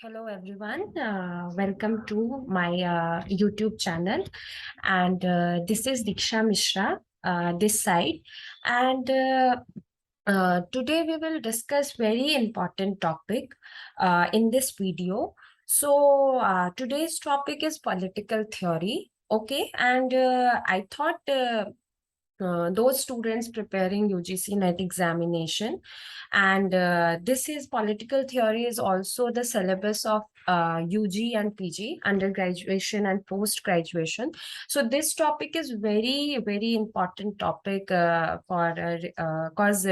Hello everyone, welcome to my YouTube channel, and this is Diksha Mishra, this side, and today we will discuss very important topic in this video. So today's topic is political theory, okay, and I thought those students preparing UGC NET examination. And this is political theory is also the syllabus of UG and PG, undergraduation and post-graduation. So this topic is very, very important topic because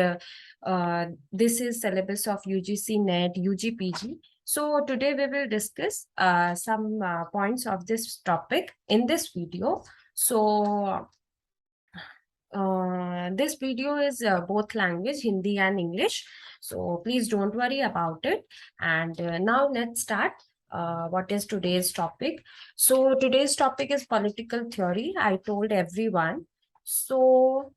this is syllabus of UGC NET, UG, PG. So today we will discuss some points of this topic in this video. So this video is both language, Hindi and English. So please don't worry about it. And now let's start. What is today's topic? So today's topic is political theory. I told everyone. So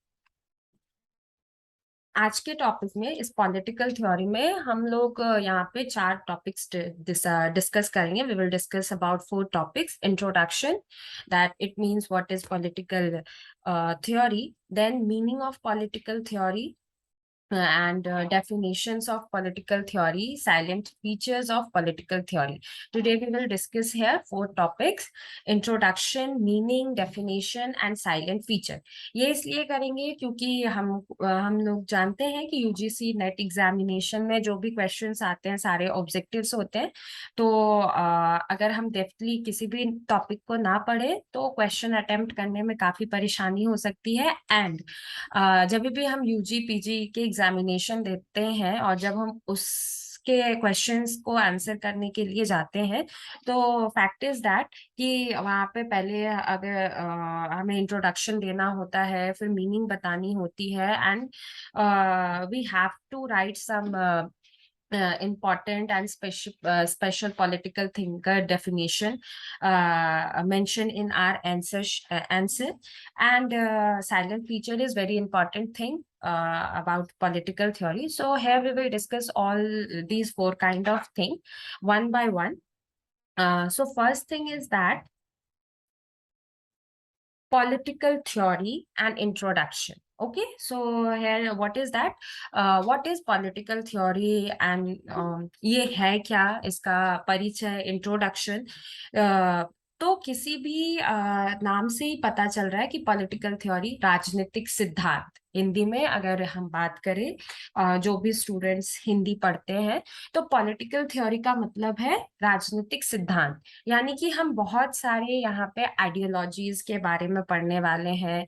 आज के topic में इस political theory में हम लोग यहाँ पे 4 topics discuss करेंगे. We will discuss about 4 topics. Introduction, that it means what is political theory, then meaning of political theory, and definitions of political theory, silent features of political theory. Today we will discuss here 4 topics: introduction, meaning, definition and silent feature. ये इसलिए करेंगे क्योंकि हम लोग जानते हैं कि UGC net examination में जो भी क्वेश्चंस आते हैं सारे ऑब्जेक्टिव्स होते हैं. तो अगर हम डेप्थली किसी भी टॉपिक को ना पढ़े तो क्वेश्चन अटेम्प्ट करने में काफी परेशानी हो सकती है. एंड जब भी हम यूजी पीजी के एग्जामिनेशन देते हैं और जब हम उसके क्वेश्चंस को आंसर करने के लिए जाते हैं तो फैक्ट इज दैट कि वहाँ पे पहले अगर हमें इंट्रोडक्शन देना होता है, फिर मीनिंग बतानी होती है, and we have to write some important and special political thinker definition mentioned in our answer. And silent feature is very important thing about political theory. So here we will discuss all these 4 kind of thing one by one. So first thing is that political theory and introduction. Okay, so here what is that? What is political theory and ये है क्या, इसका परिचय, introduction. तो किसी भी नाम से ही पता चल रहा है कि पॉलिटिकल थ्योरी राजनीतिक सिद्धांत. हिंदी में अगर हम बात करें, जो भी स्टूडेंट्स हिंदी पढ़ते हैं, तो पॉलिटिकल थ्योरी का मतलब है राजनीतिक सिद्धांत. यानी कि हम बहुत सारे यहाँ पे आइडियोलॉजीज के बारे में पढ़ने वाले हैं,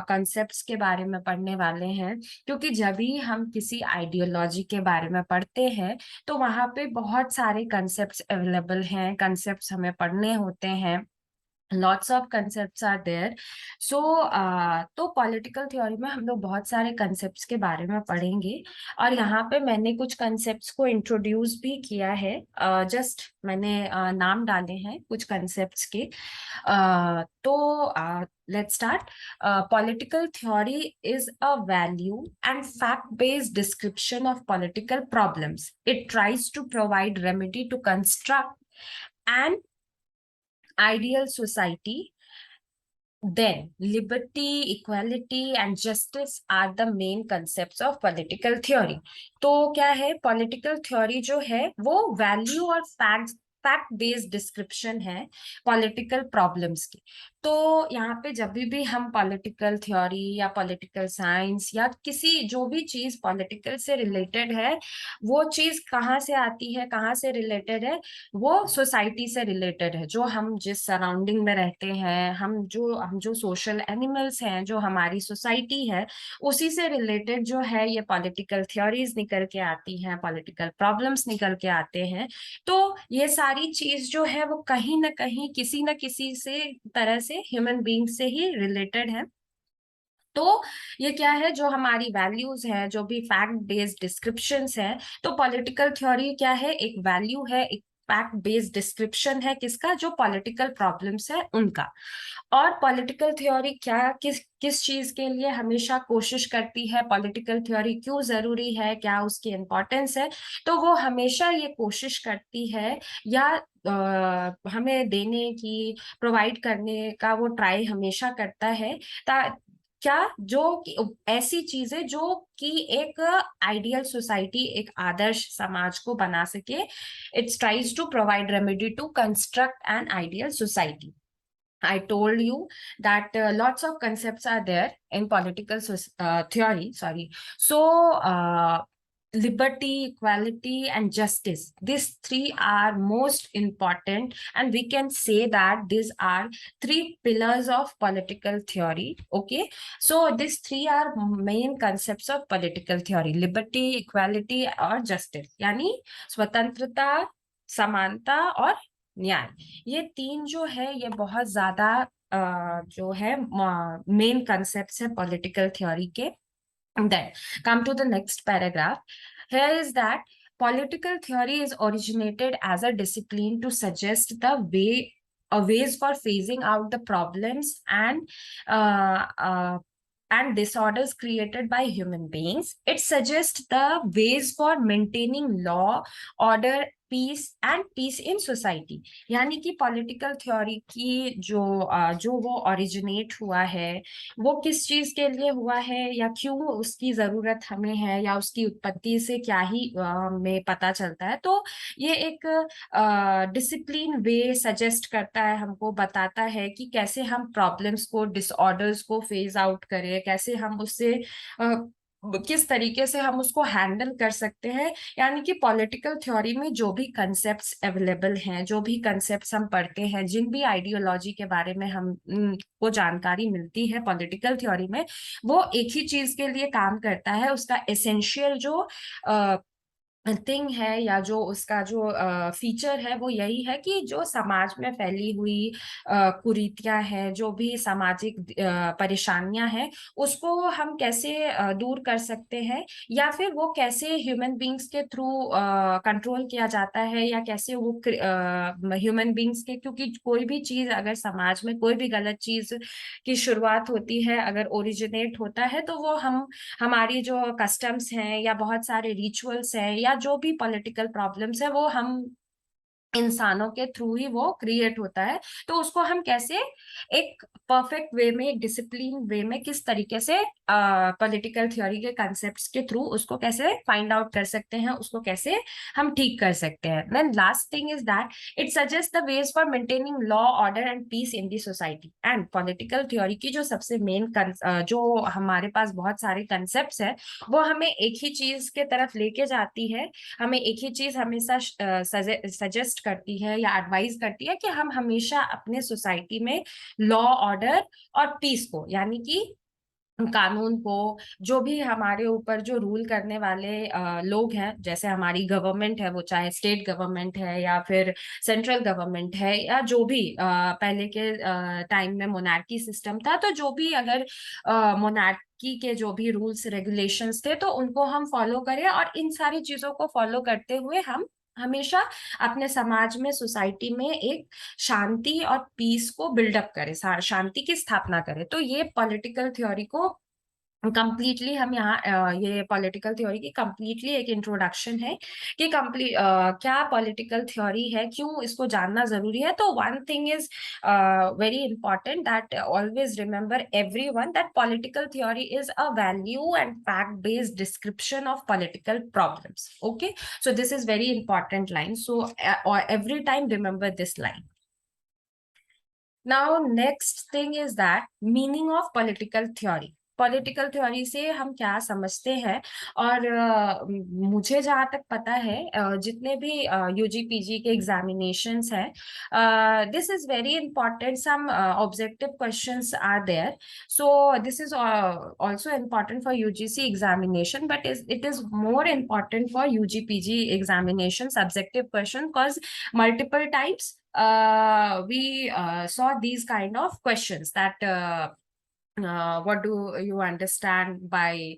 कॉन्सेप्ट्स के बारे में पढ़ने वाले हैं. क्योंकि जब भी हम किसी आइडियोलॉजी के बारे में पढ़ते हैं तो वहाँ पे बहुत सारे कॉन्सेप्ट्स अवेलेबल हैं, कॉन्सेप्ट्स हमें पढ़ने होते हैं. Lots of concepts are there. So तो पॉलिटिकल थ्योरी में हम लोग बहुत सारे कंसेप्ट्स के बारे में पढ़ेंगे. और यहाँ पे मैंने कुछ कंसेप्ट्स को इंट्रोड्यूस भी किया है. जस्ट मैंने नाम डाले हैं कुछ कंसेप्ट्स के. तो let's start. Political theory is a value and fact-based description of political problems. It tries to provide remedy to construct an ideal society. Then liberty, equality and justice are the main concepts of political theory. तो क्या है, political theory जो है वो value और fact based description है political problems की. तो यहाँ पे जब भी हम पॉलिटिकल थ्योरी या पॉलिटिकल साइंस या किसी जो भी चीज पॉलिटिकल से रिलेटेड है, वो चीज कहाँ से आती है, कहाँ से रिलेटेड है, वो सोसाइटी से रिलेटेड है. जो हम जिस सराउंडिंग में रहते हैं, हम जो सोशल एनिमल्स हैं, जो हमारी सोसाइटी है, उसी से रिलेटेड जो है ये पॉलिटिकल थ्योरीज निकल के आती हैं, पॉलिटिकल प्रॉब्लम्स निकल के आते हैं. तो ये सारी चीज जो है वो कहीं ना कहीं किसी न किसी से तरह से ह्यूमन बीइंग से ही रिलेटेड है. तो ये क्या है, जो हमारी वैल्यूज है, जो भी फैक्ट बेस्ड डिस्क्रिप्शंस है, तो पॉलिटिकल थ्योरी क्या है, एक वैल्यू है, एक फैक्ट बेस्ड डिस्क्रिप्शन है किसका, जो पॉलिटिकल प्रॉब्लम्स है उनका। और पॉलिटिकल थ्योरी क्या किस किस चीज के लिए हमेशा कोशिश करती है, पॉलिटिकल थ्योरी क्यों जरूरी है, क्या उसकी इम्पोर्टेंस है, तो वो हमेशा ये कोशिश करती है या हमें देने की, प्रोवाइड करने का वो ट्राई हमेशा करता है, क्या जो ऐसी चीजें जो कि एक आइडियल सोसाइटी, एक आदर्श समाज को बना सके। It's tries to provide remedy to construct an ideal society. I told you that lots of concepts are there in political theory. Sorry. So, liberty, equality, and justice. These three are most important, and we can say that these are three pillars of political theory. Okay. So, these three are main concepts of political theory: liberty, equality, or justice. यानी स्वतंत्रता, समानता और न्याय। ये तीन जो है ये बहुत ज्यादा जो है मेन कंसेप्ट्स है पॉलिटिकल थ्योरी के। Then come to the next paragraph. Here is that political theory is originated as a discipline to suggest the ways for phasing out the problems uh, uh, and disorders created by human beings. It suggests the ways for maintaining law, order, peace in society. यानी कि political theory की जो वो originate हुआ है, वो किस चीज के लिए हुआ है या क्यों उसकी जरूरत हमें है, या उसकी उत्पत्ति से क्या ही हमें पता चलता है। तो ये एक डिसिप्लिन वे सजेस्ट करता है, हमको बताता है कि कैसे हम प्रॉब्लम्स को, डिसऑर्डर्स को फेज आउट करें, कैसे हम उससे किस तरीके से हम उसको हैंडल कर सकते हैं। यानी कि पॉलिटिकल थ्योरी में जो भी कंसेप्ट्स अवेलेबल हैं, जो भी कंसेप्ट्स हम पढ़ते हैं, जिन भी आइडियोलॉजी के बारे में हम को जानकारी मिलती है पॉलिटिकल थ्योरी में, वो एक ही चीज के लिए काम करता है। उसका एसेंशियल जो थिंग है या जो उसका जो फीचर है वो यही है कि जो समाज में फैली हुई कुरीतियां हैं, जो भी सामाजिक परेशानियां हैं, उसको हम कैसे दूर कर सकते हैं, या फिर वो कैसे ह्यूमन बींग्स के थ्रू कंट्रोल किया जाता है, या कैसे वो ह्यूमन बींग्स के, क्योंकि कोई भी चीज अगर समाज में कोई भी गलत चीज की शुरुआत होती है, अगर ओरिजिनेट होता है, तो वो हमारी जो कस्टम्स हैं या बहुत सारे रिचुअल्स हैं या जो भी पॉलिटिकल प्रॉब्लम्स है, वो हम इंसानों के थ्रू ही वो क्रिएट होता है। तो उसको हम कैसे एक परफेक्ट वे में, एक डिसिप्लिन वे में, किस तरीके से पॉलिटिकल थ्योरी के कंसेप्ट्स के थ्रू उसको कैसे फाइंड आउट कर सकते हैं, उसको कैसे हम ठीक कर सकते हैं। Then last thing is that it suggest the ways for maintaining law, order and peace in the society. And political theory की जो सबसे मेन जो हमारे पास बहुत सारे कंसेप्ट्स है, वो हमें एक ही चीज के तरफ लेके जाती है, हमें एक ही चीज हमेशा सजेस्ट करती है या एडवाइस करती है कि हम हमेशा अपने सोसाइटी में लॉ, ऑर्डर और पीस को, यानी कि कानून को, जो भी हमारे ऊपर जो रूल करने वाले लोग हैं, जैसे हमारी गवर्नमेंट है, वो चाहे स्टेट गवर्नमेंट है या फिर सेंट्रल गवर्नमेंट है, या जो भी पहले के टाइम में मोनार्की सिस्टम था, तो जो भी अगर मोनार्की के जो भी रूल्स रेगुलेशंस थे, तो उनको हम फॉलो करें, और इन सारी चीजों को फॉलो करते हुए हम हमेशा अपने समाज में, सोसाइटी में एक शांति और पीस को बिल्डअप करे, शांति की स्थापना करे। तो ये पॉलिटिकल थ्योरी को कंप्लीटली हम यहाँ ये पॉलिटिकल थ्योरी की कंप्लीटली एक इंट्रोडक्शन है कि क्या पॉलिटिकल थ्योरी है, क्यों इसको जानना जरूरी है। तो one thing is very important, that always remember everyone that political theory is a value and fact based description of political problems. Okay, so this is very important line, so every time remember this line. Now next thing is that meaning of political theory. Political theory से हम क्या समझते हैं, और मुझे जहाँ तक पता है, जितने भी यूजीपीजी के एग्जामिनेशंस हैं, this is very important, some objective questions are there, so this is also important for UGC examination, but it is more important for UG PG examination subjective question, because multiple times we saw these kind of questions that what do you understand by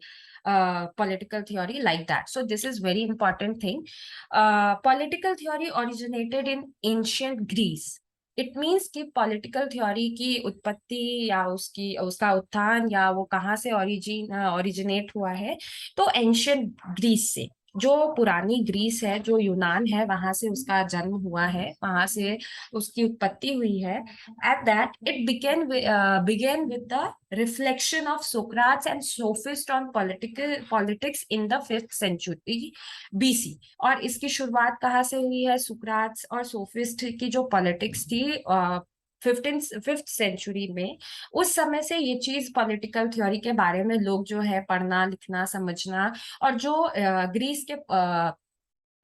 political theory, like that. So this is very important thing. Political theory originated in ancient Greece. It means कि political theory की उत्पत्ति या उसका उत्थान या वो कहाँ से ओरिजिनेट हुआ है, तो एंशियंट ग्रीस से, जो पुरानी ग्रीस है, जो यूनान है, वहां से उसका जन्म हुआ है, वहां से उसकी उत्पत्ति हुई है. At that, it began with the reflection of Socrates and sophists on politics in the 5th century BC. और इसकी शुरुआत कहाँ से हुई है? सुकराट्स और सोफिस्ट की जो पॉलिटिक्स थी 5th सेंचुरी में, उस समय से ये चीज पॉलिटिकल थ्योरी के बारे में लोग जो है पढ़ना, लिखना, समझना, और जो ग्रीस के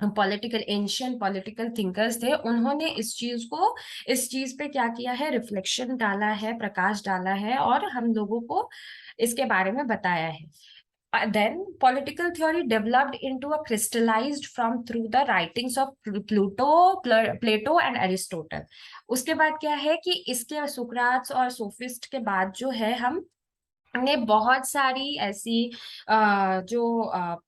पॉलिटिकल एंशियंट पॉलिटिकल थिंकर्स थे, उन्होंने इस चीज पे क्या किया है? रिफ्लेक्शन डाला है, प्रकाश डाला है, और हम लोगों को इसके बारे में बताया है. Then political theory developed into a crystallized from through the writings of Plato and Aristotle. उसके बाद क्या है कि इसके सुकरात और सोफिस्ट के बाद जो है, हम ने बहुत सारी ऐसी जो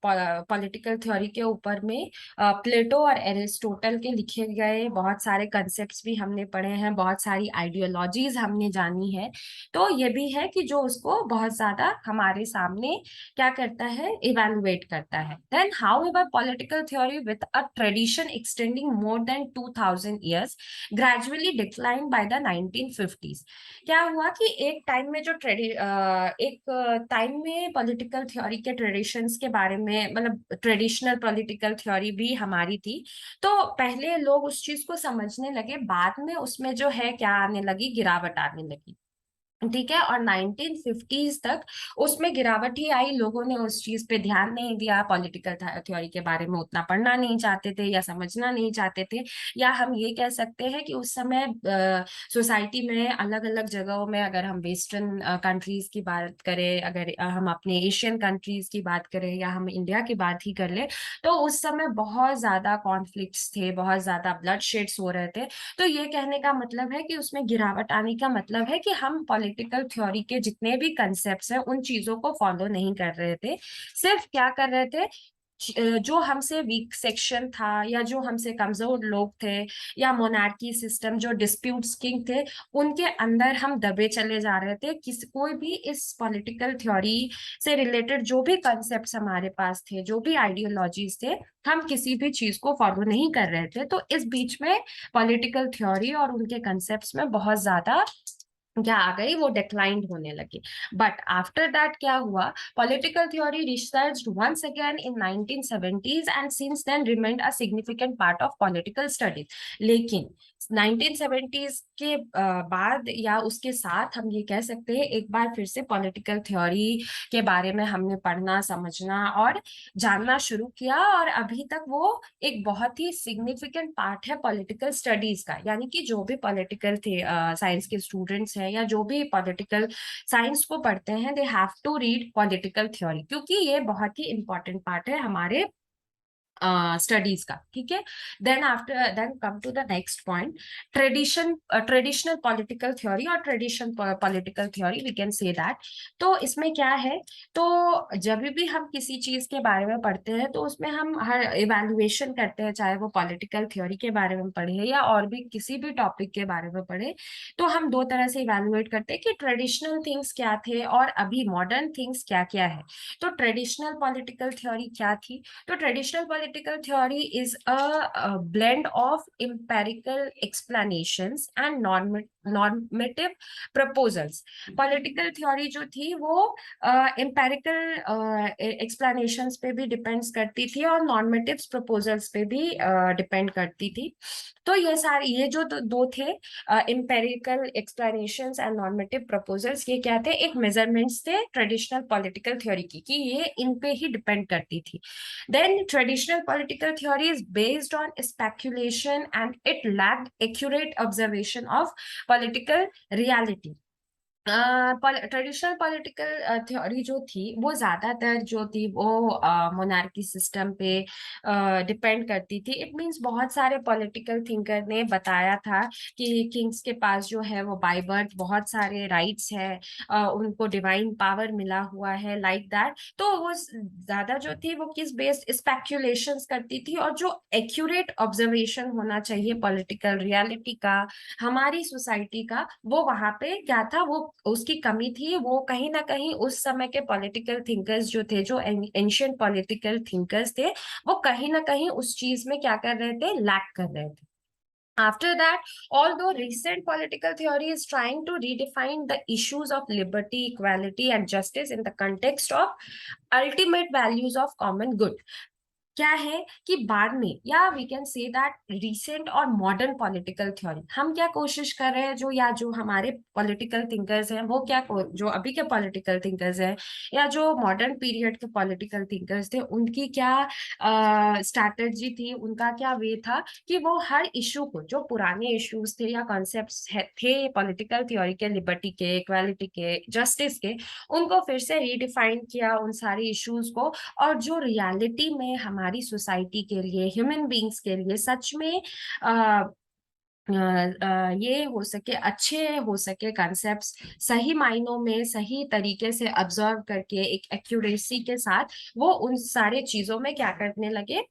पॉलिटिकल थ्योरी के ऊपर में प्लेटो और एरिस्टोटल के लिखे गए बहुत सारे कंसेप्ट्स भी हमने पढ़े हैं, बहुत सारी आइडियोलॉजीज हमने जानी है. तो ये भी है कि जो उसको बहुत ज्यादा हमारे सामने क्या करता है? इवेलुएट करता है. Then however political theory with a tradition extending more than 2000 years gradually decline by the 1950s. क्या हुआ कि एक टाइम में पॉलिटिकल थ्योरी के ट्रेडिशंस के बारे में, मतलब ट्रेडिशनल पॉलिटिकल थ्योरी भी हमारी थी. तो पहले लोग उस चीज को समझने लगे, बाद में उसमें जो है क्या आने लगी? गिरावट आने लगी. ठीक है. और 1950s तक उसमें गिरावट ही आई. लोगों ने उस चीज पे ध्यान नहीं दिया, पॉलिटिकल थ्योरी के बारे में उतना पढ़ना नहीं चाहते थे या समझना नहीं चाहते थे. या हम ये कह सकते हैं कि उस समय सोसाइटी में अलग अलग जगहों में, अगर हम वेस्टर्न कंट्रीज की बात करें, अगर हम अपने एशियन कंट्रीज की बात करें, या हम इंडिया की बात ही कर ले, तो उस समय बहुत ज्यादा कॉन्फ्लिक्ट्स थे, बहुत ज्यादा ब्लड शेड्स हो रहे थे. तो ये कहने का मतलब है कि उसमें गिरावट आने का मतलब है कि हम पॉलिटिकल थ्योरी के जितने भी कंसेप्ट्स हैं, उन चीजों को फॉलो नहीं कर रहे थे. सिर्फ क्या कर रहे थे? जो हमसे वीक सेक्शन था, या जो हमसे कमजोर लोग थे, या मोनार्की सिस्टम, जो डिस्प्यूट्स किंग थे, उनके अंदर हम दबे चले जा रहे थे. कोई भी इस पॉलिटिकल थ्योरी से रिलेटेड जो भी कंसेप्ट्स हमारे पास थे, जो भी आइडियोलॉजीज थे, हम किसी भी चीज को फॉलो नहीं कर रहे थे. तो इस बीच में पॉलिटिकल थ्योरी और उनके कंसेप्ट्स में बहुत ज्यादा क्या आ गई? वो डिक्लाइंड होने लगी. बट आफ्टर दैट क्या हुआ? Political theory researched once again in 1970s and since then remained a significant part of political studies. लेकिन 1970s के बाद या उसके साथ हम ये कह सकते हैं, एक बार फिर से पॉलिटिकल थ्योरी के बारे में हमने पढ़ना, समझना और जानना शुरू किया, और अभी तक वो एक बहुत ही सिग्निफिकेंट पार्ट है पॉलिटिकल स्टडीज का. यानी कि जो भी पॉलिटिकल थे साइंस के स्टूडेंट्स हैं, या जो भी पॉलिटिकल साइंस को पढ़ते हैं, they have to read political theory, क्योंकि ये बहुत ही इंपॉर्टेंट पार्ट है हमारे स्टडीज का. ठीक है. Then come to the next point. Traditional political theory और traditional political theory, we can say that. तो इसमें क्या है? तो जब भी हम किसी चीज के बारे में पढ़ते हैं, तो उसमें हम हर इवेल्युएशन करते हैं, चाहे वो पॉलिटिकल थ्योरी के बारे में पढ़े या और भी किसी भी टॉपिक के बारे में पढ़े. तो हम दो तरह से इवेल्युएट करते हैं कि ट्रेडिशनल थिंग्स क्या थे और अभी मॉडर्न थिंग्स क्या क्या है. तो ट्रेडिशनल पॉलिटिकल थ्योरी क्या थी? तो traditional political theory is a blend of empirical explanations and normative proposals. Political theory जो थी वो एम्पेरिकल एक्सप्लेनेशंस पे भी डिपेंड्स करती थी, और नॉर्मेटिव प्रपोजल्स पे भी डिपेंड करती थी. तो ये जो दो थे, empirical explanations and normative proposals, ये क्या थे? एक मेजरमेंट्स थे ट्रेडिशनल पॉलिटिकल थ्योरी की, कि ये इन पे ही डिपेंड करती थी. Then traditional political theory is based on speculation and it lacked accurate observation of political reality. Traditional political theory जो थी वो ज्यादातर जो थी वो मोनार्की सिस्टम पे डिपेंड करती थी। इट मींस बहुत सारे पॉलिटिकल थिंकर ने बताया था कि किंग्स के पास जो है वो बाय बर्थ बहुत सारे राइट्स है, उनको डिवाइन पावर मिला हुआ है, लाइक दैट। तो वो ज्यादा जो थी वो किस बेस्ड स्पेक्यूलेशंस करती थी, और जो एक्यूरेट ऑब्जर्वेशन होना चाहिए पॉलिटिकल रियलिटी का, हमारी सोसाइटी का, वो वहां पे क्या था, वो उसकी कमी थी। वो कहीं ना कहीं उस समय के पॉलिटिकल थिंकर्स जो थे, जो एंशियंट पॉलिटिकल थिंकर्स थे, वो कहीं ना कहीं उस चीज में क्या कर रहे थे, लैक कर रहे थे। After that, although recent political theory is trying to redefine the issues of liberty, equality, and justice in the context of ultimate values of common good, क्या है कि बाद में, या we can say that recent और modern political theory, हम क्या कोशिश कर रहे हैं, जो या जो हमारे पॉलिटिकल थिंकर्स हैं वो क्या, जो अभी के पॉलिटिकल थिंकर्स हैं या जो मॉडर्न पीरियड के पॉलिटिकल थिंकर्स थे, उनकी क्या स्ट्रैटेजी थी, उनका क्या वे था कि वो हर इशू को, जो पुराने इश्यूज थे या कॉन्सेप्ट्स थे पॉलिटिकल थ्योरी के, लिबर्टी के, इक्वालिटी के, जस्टिस के, उनको फिर से रीडिफाइन किया उन सारे इश्यूज को। और जो रियलिटी में हमारी सोसाइटी के लिए, ह्यूमन बींग्स के लिए सच में आ, ये हो सके, अच्छे हो सके कंसेप्ट्स, सही मायनों में सही तरीके से ऑब्जर्व करके एक एक्यूरेसी के साथ वो उन सारे चीजों में क्या करने लगे,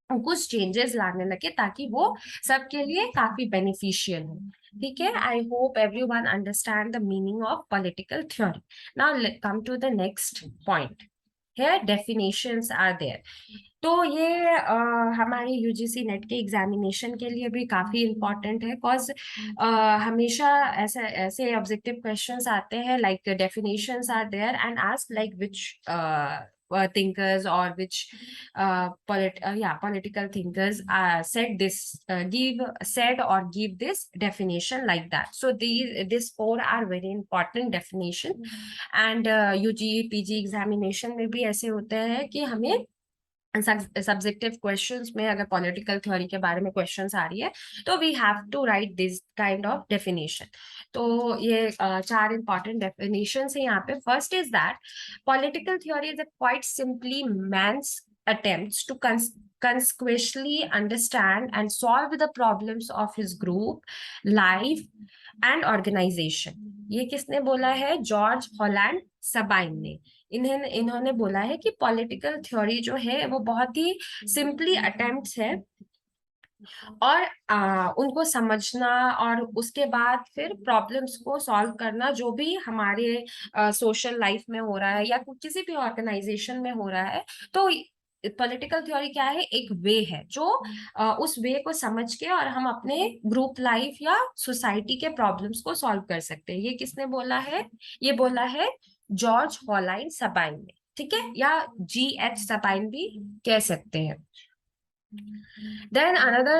कुछ चेंजेस लाने लगे, ताकि वो सबके लिए काफी बेनिफिशियल हो। ठीक है, I hope everyone understand the meaning of political theory. Now come to the next point. Here definitions are there। तो ये हमारे यूजीसी नेट के एग्जामिनेशन के लिए भी काफी इम्पोर्टेंट है, बिकॉज हमेशा ऐसे ऐसे ऑब्जेक्टिव क्वेश्चंस आते हैं, like definitions are there and ask like which thinkers or which political thinkers said this, said or give this definition, like that। So these four are very important definition। And UG PG examination में भी ऐसे होते हैं कि हमें subjective questions में अगर political theory के बारे में क्वेश्चंस आ रही है, तो we have to write this kind of definition. तो ये चार इंपॉर्टेंट डेफिनेशन है यहाँ पे। First is that political theory is quite simply man's attempts to consequentially understand and solve the problems of his group, life and organization। ये किसने बोला है? जॉर्ज हॉलैंड सबाइन ने। इन्होंने बोला है कि पॉलिटिकल थ्योरी जो है वो बहुत ही सिंपली अटेम्प्ट्स है, और उनको समझना और उसके बाद फिर प्रॉब्लम्स को सॉल्व करना, जो भी हमारे सोशल लाइफ में हो रहा है या किसी भी ऑर्गेनाइजेशन में हो रहा है। तो पॉलिटिकल थ्योरी क्या है? एक वे है जो उस वे को समझ के और हम अपने ग्रुप लाइफ या सोसाइटी के प्रॉब्लम्स को सॉल्व कर सकते हैं। ये किसने बोला है? ये बोला है जॉर्ज हॉलाइन सबाइन ने। ठीक है, या GH सबाइन भी कह सकते हैं। Then another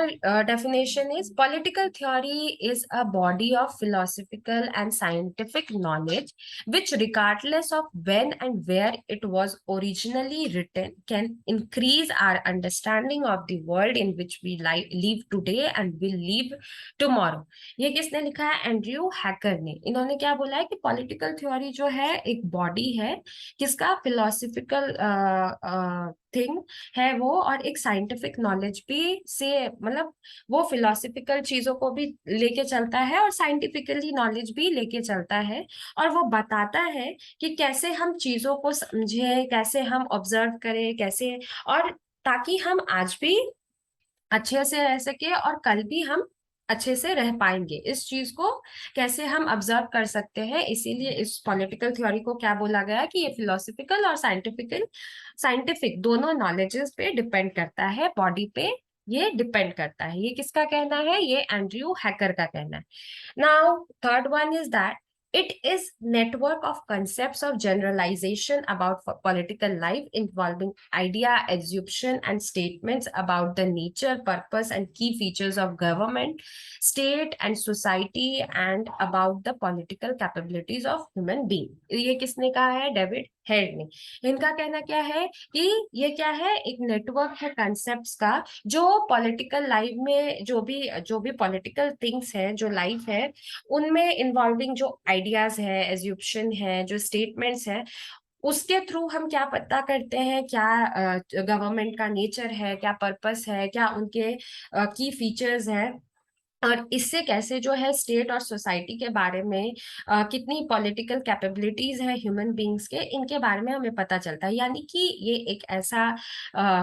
definition is political theory is a body of philosophical and scientific knowledge which, regardless of when and where it was originally written, can increase our understanding of the world in which we live today and will live tomorrow। ये किसने लिखा है? Andrew hacker ने। इन्होंने क्या बोला है कि पॉलिटिकल थ्योरी जो है एक बॉडी है, किसका? फिलोसफिकल थिंग है वो, और एक साइंटिफिक नॉलेज भी से, मतलब वो फिलोसफिकल चीजों को भी लेके चलता है और साइंटिफिकली नॉलेज भी लेके चलता है। और वो बताता है कि कैसे हम चीजों को समझे, कैसे हम ऑब्जर्व करें, कैसे, और ताकि हम आज भी अच्छे से रह सके और कल भी हम अच्छे से रह पाएंगे। इस चीज को कैसे हम ऑब्जर्व कर सकते हैं, इसीलिए इस पॉलिटिकल थ्योरी को क्या बोला गया कि ये फिलोसफिकल और साइंटिफिक दोनों नॉलेजेस पे डिपेंड करता है, बॉडी पे ये डिपेंड करता है। ये किसका कहना है? ये एंड्रयू हैकर का कहना है। Now third one is that it is network of concepts of generalization about political life involving idea, assumption and statements about the nature, purpose and key features of government, state and society and about the political capabilities of human being। ये किसने कहा है? David head ने। इनका कहना क्या है कि ये क्या है? एक नेटवर्क है कंसेप्ट्स का, जो पॉलिटिकल लाइफ में जो भी पॉलिटिकल थिंग्स है, जो लाइफ है, उनमें इन्वॉल्विंग जो आइडियाज है, एज्यूप्शन है, जो स्टेटमेंट्स है, उसके थ्रू हम क्या पता करते हैं, क्या गवर्नमेंट का नेचर है, क्या पर्पस है, क्या उनके की फीचर्स हैं, और इससे कैसे जो है स्टेट और सोसाइटी के बारे में कितनी पॉलिटिकल कैपेबिलिटीज है ह्यूमन बींग्स के, इनके बारे में हमें पता चलता है। यानी कि ये एक ऐसा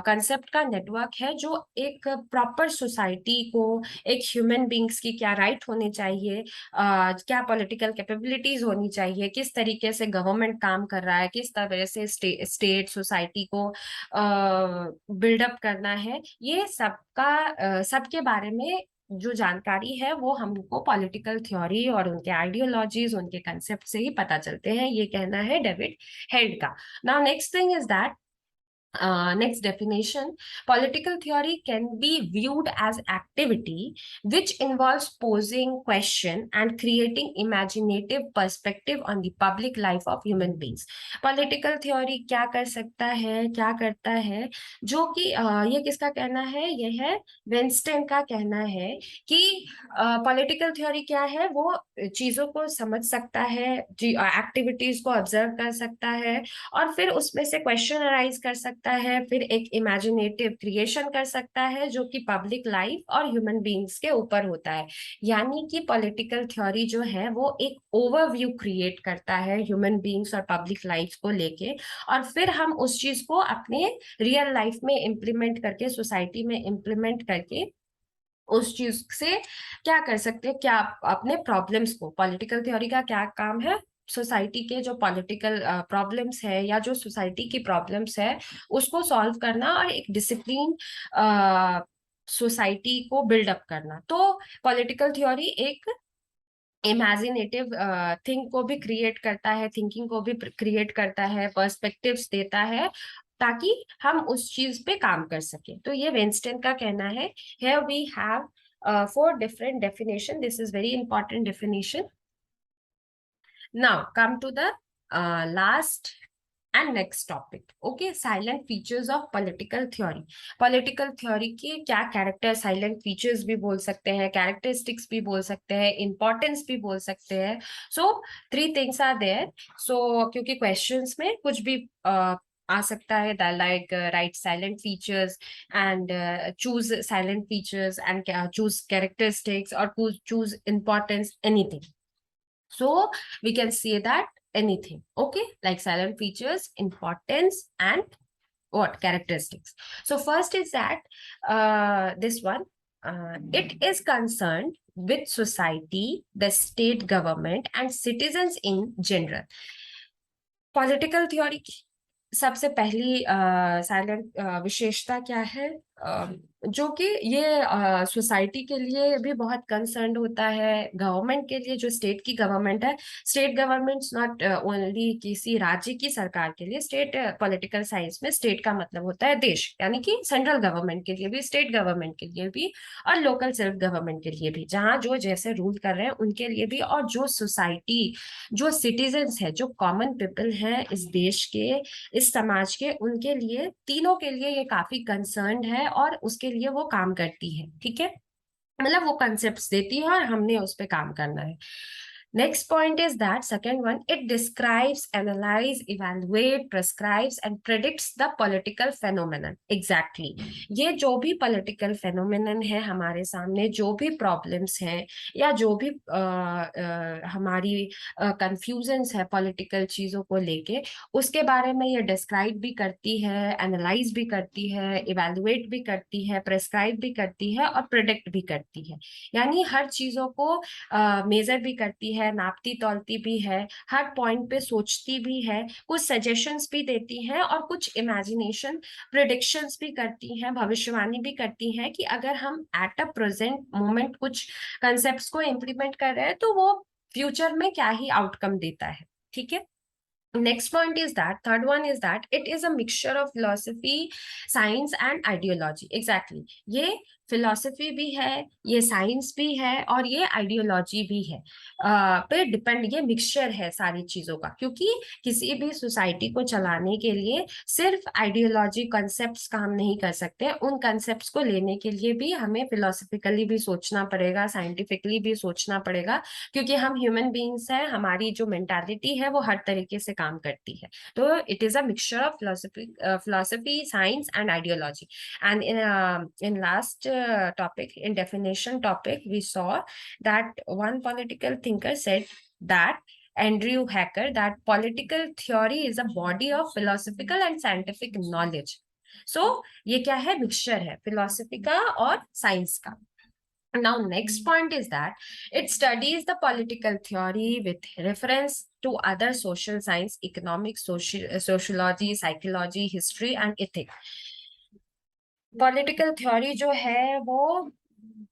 कंसेप्ट का नेटवर्क है जो एक प्रॉपर सोसाइटी को, एक ह्यूमन बींग्स की क्या राइट होने चाहिए, क्या पॉलिटिकल कैपेबिलिटीज होनी चाहिए, किस तरीके से गवर्नमेंट काम कर रहा है, किस तरह से स्टेट सोसाइटी को बिल्डअप करना है, ये सबके बारे में जो जानकारी है वो हमको पॉलिटिकल थ्योरी और उनके आइडियोलॉजीज, उनके कंसेप्ट से ही पता चलते हैं, ये कहना है डेविड हेड का। Now next thing is that, next definition, political theory can be viewed as activity which involves posing question and creating imaginative perspective on the public life of human beings. Political theory क्या कर सकता है, क्या करता है, जो कि ये किसका कहना है, ये है विंस्टन का कहना है कि पॉलिटिकल थ्योरी क्या है, वो चीजों को समझ सकता है, एक्टिविटीज को ऑब्जर्व कर सकता है, और फिर उसमें से क्वेश्चन अराइज कर सकता है, फिर एक इमेजिनेटिव क्रिएशन कर सकता है जो कि पब्लिक लाइफ और ह्यूमन बींग्स के ऊपर होता है। यानी कि पॉलिटिकल थ्योरी जो है वो एक ओवरव्यू क्रिएट करता है ह्यूमन बींग्स और पब्लिक लाइफ को लेके, और फिर हम उस चीज को अपने रियल लाइफ में इम्प्लीमेंट करके, सोसाइटी में इम्प्लीमेंट करके उस चीज से क्या कर सकते हैं, क्या अपने प्रॉब्लम्स को, पॉलिटिकल थ्योरी का क्या काम है, सोसाइटी के जो पॉलिटिकल प्रॉब्लम्स है या जो सोसाइटी की प्रॉब्लम्स है उसको सॉल्व करना और एक डिसिप्लिन सोसाइटी को बिल्डअप करना। तो पॉलिटिकल थ्योरी एक इमेजिनेटिव थिंग को भी क्रिएट करता है, थिंकिंग को भी क्रिएट करता है, पर्सपेक्टिव्स देता है ताकि हम उस चीज पे काम कर सके। तो ये विंस्टन का कहना है। Here we have four different definition. This is very important definition. Now come to the last and next topic. Okay, silent features of political theory. Political theory के क्या कैरेक्टर, साइलेंट फीचर्स भी बोल सकते हैं, characteristics भी बोल सकते हैं, इंपॉर्टेंस भी बोल सकते हैं। So 3 things are there. So क्योंकि क्वेश्चंस में कुछ भी आ सकता है, like right silent features and choose silent features and choose characteristics और choose importance, anything. So we can say that anything, okay, like silent features, importance, and what characteristics. So first is that this one, it is concerned with society, the state government, and citizens in general. Political theory की सबसे पहली silent विशेषता क्या है, जो कि ये society के लिए भी बहुत कंसर्न होता है, गवर्नमेंट के लिए, जो स्टेट की गवर्नमेंट है, स्टेट गवर्नमेंट नॉट ओनली किसी राज्य की सरकार के लिए, स्टेट पॉलिटिकल साइंस में स्टेट का मतलब होता है देश, यानी कि सेंट्रल गवर्नमेंट के लिए भी, स्टेट गवर्नमेंट के लिए भी, और लोकल सेल्फ गवर्नमेंट के लिए भी, जहाँ जो जैसे रूल कर रहे हैं उनके लिए भी, और जो सोसाइटी, जो सिटीजन्स है, जो कॉमन पीपल हैं इस देश के, इस समाज के, उनके लिए, तीनों के लिए ये काफी कंसर्न है और उसके लिए वो काम करती है। ठीक है, मतलब वो कंसेप्ट्स देती है और हमने उस पर काम करना है। Next point is that second one, it describes, analyze, evaluate, prescribes and predicts the political phenomenon. Exactly. ये जो भी political phenomenon है हमारे सामने, जो भी problems हैं या जो भी हमारी confusions है political चीजों को लेके, उसके बारे में ये describe भी करती है, analyze भी करती है, evaluate भी करती है, prescribe भी करती है और predict भी करती है। यानी हर चीजों को मेजर भी करती है, नापती तौलती भी है, हर पॉइंट पे सोचती भी है, कुछ सजेशंस भी देती है और कुछ इमेजिनेशन, प्रिडिक्शंस भी करती हैं, भविष्यवाणी भी करती हैं कि अगर हम एट अ प्रेजेंट मोमेंट कुछ कंसेप्ट्स को इम्प्लीमेंट कर रहे हैं तो वो फ्यूचर में क्या ही आउटकम देता है। ठीक है, next point is that, third one is that it is a mixture of philosophy, science and ideology. Exactly, ये फिलॉसफी भी है, ये साइंस भी है और ये आइडियोलॉजी भी है। पे डिपेंड, ये मिक्सचर है सारी चीजों का, क्योंकि किसी भी सोसाइटी को चलाने के लिए सिर्फ आइडियोलॉजी कॉन्सेप्ट्स काम नहीं कर सकते। उन कॉन्सेप्ट्स को लेने के लिए भी हमें फिलोसफिकली भी सोचना पड़ेगा, साइंटिफिकली भी सोचना पड़ेगा, क्योंकि हम ह्यूमन बीइंग्स हैं, हमारी जो मेंटालिटी है वो हर तरीके से काम करती है। तो it is a mixture of philosophy, science and ideology. And in last topic, in definition topic, we saw that one political thinker said that Andrew Hacker, that political theory is a body of philosophical and scientific knowledge. So ये क्या है? Mixture है philosophy का और science का. Now, next point is that it studies the political theory with reference to other social science, economics, sociology, psychology, history, and ethics. Political theory जो है वो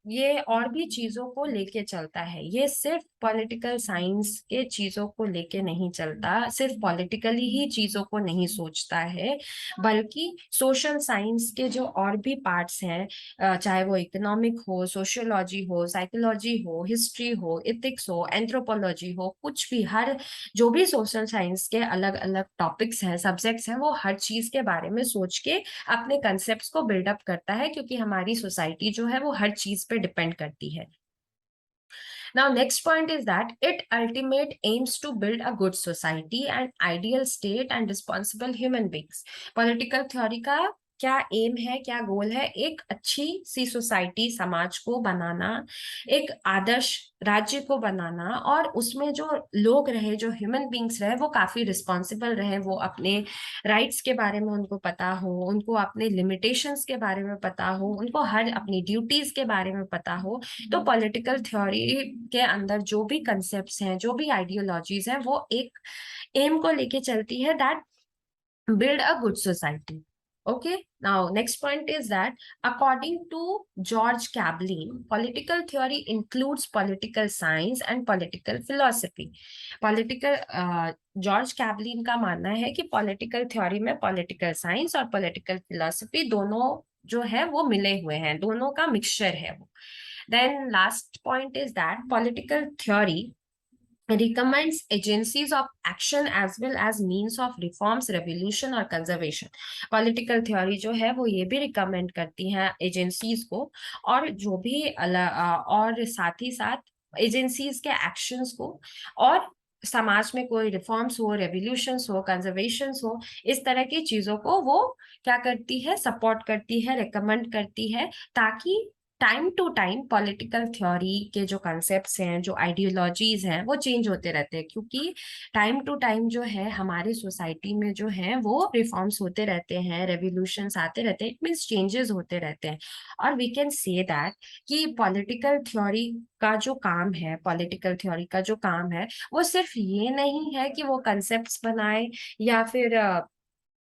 ये और भी चीजों को लेके चलता है, ये सिर्फ पॉलिटिकल साइंस के चीजों को लेके नहीं चलता, सिर्फ पॉलिटिकली ही चीजों को नहीं सोचता है, बल्कि सोशल साइंस के जो और भी पार्ट्स हैं, चाहे वो इकोनॉमिक हो, सोशियोलॉजी हो, साइकोलॉजी हो, हिस्ट्री हो, इथिक्स हो, एंथ्रोपोलॉजी हो, कुछ भी, हर जो भी सोशल साइंस के अलग अलग टॉपिक्स हैं, सब्जेक्ट्स हैं, वो हर चीज के बारे में सोच के अपने कंसेप्ट्स को बिल्डअप करता है, क्योंकि हमारी सोसाइटी जो है वो हर चीज पे डिपेंड करती है. Now, next point is that it ultimate aims to build a good society and ideal state and responsible human beings. Political theory का क्या एम है, क्या गोल है? एक अच्छी सी सोसाइटी, समाज को बनाना, एक आदर्श राज्य को बनाना, और उसमें जो लोग रहे, जो ह्यूमन बींग्स रहे, वो काफी रिस्पॉन्सिबल रहे, वो अपने राइट्स के बारे में उनको पता हो, उनको अपने लिमिटेशंस के बारे में पता हो, उनको हर अपनी ड्यूटीज के बारे में पता हो. तो पॉलिटिकल थ्योरी के अंदर जो भी कंसेप्ट्स हैं, जो भी आइडियोलॉजीज हैं, वो एक एम को लेके चलती है, that build a good society. Okay, now next point is that according to George Cablin, political theory includes political science and political philosophy. George Catlin का मानना है कि पॉलिटिकल थ्योरी में पॉलिटिकल साइंस और पॉलिटिकल फिलोसफी दोनों जो है वो मिले हुए हैं, दोनों का मिक्सचर है वो. Then last point is that political theory recommends agencies of action as well as means of reforms, revolution और conservation. Political theory जो है वो ये भी recommend करती हैं agencies को, और जो भी और साथ ही साथ agencies के actions को, और समाज में कोई रिफॉर्म्स हो, रेवोल्यूशंस हो, कंजर्वेशंस हो, इस तरह की चीजों को वो क्या करती है? सपोर्ट करती है, रिकमेंड करती है, ताकि time to time political theory के जो कॉन्सेप्ट्स हैं, जो आइडियोलॉजीज हैं, वो चेंज होते रहते हैं, क्योंकि टाइम टू टाइम जो है हमारी सोसाइटी में जो है वो रिफॉर्म्स होते रहते हैं, रेवोल्यूशंस आते रहते हैं, इट मीन्स चेंजेस होते रहते हैं. और वी कैन से दैट कि पॉलिटिकल थ्योरी का जो काम है, पॉलिटिकल थ्योरी का जो काम है, वो सिर्फ ये नहीं है कि वो कंसेप्ट्स बनाए या फिर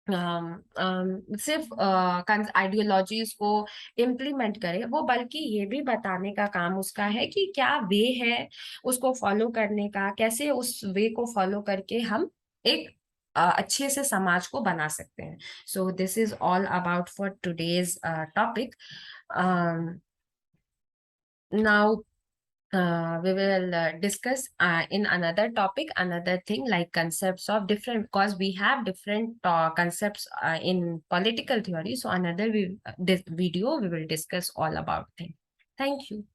सिर्फ आइडियोलॉजीज को इम्प्लीमेंट करे, वो बल्कि ये भी बताने का काम उसका है कि क्या वे है उसको फॉलो करने का, कैसे उस वे को फॉलो करके हम एक अच्छे से समाज को बना सकते हैं. सो this is all about for today's topic. Now we will discuss in another topic, another thing, like concepts of different, because we have different concepts in political theory. So another video we will discuss all about things. Thank you.